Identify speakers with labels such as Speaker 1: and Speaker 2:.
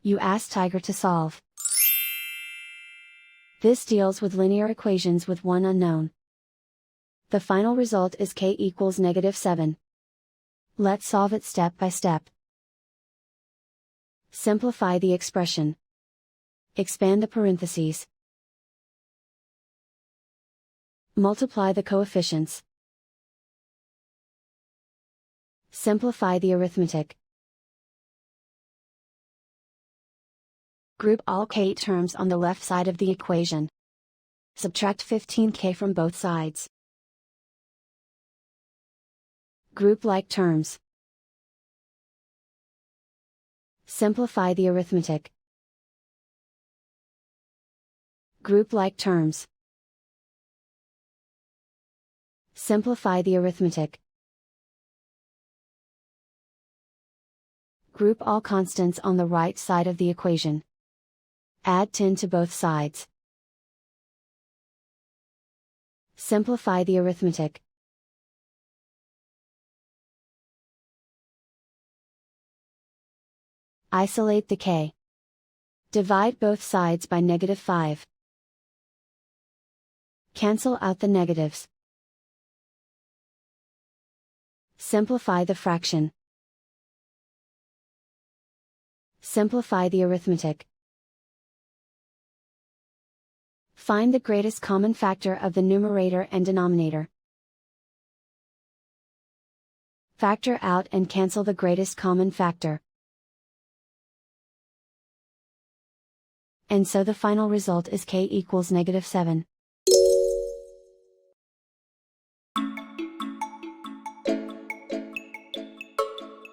Speaker 1: You ask Tiger to solve. This deals with linear equations with one unknown. The final result is k equals -7. Let's solve it step by step. Simplify the expression. Expand the parentheses. Multiply the coefficients. Simplify the arithmetic. Group all k terms on the left side of the equation. Subtract 15k from both sides. Group like terms. Simplify the arithmetic. Group like terms. Simplify the arithmetic. Group all constants on the right side of the equation. Add 10 to both sides. Simplify the arithmetic. Isolate the k. Divide both sides by -5. Cancel out the negatives. Simplify the fraction. Simplify the arithmetic. Find the greatest common factor of the numerator and denominator. Factor out and cancel the greatest common factor. And so the final result is k equals -7.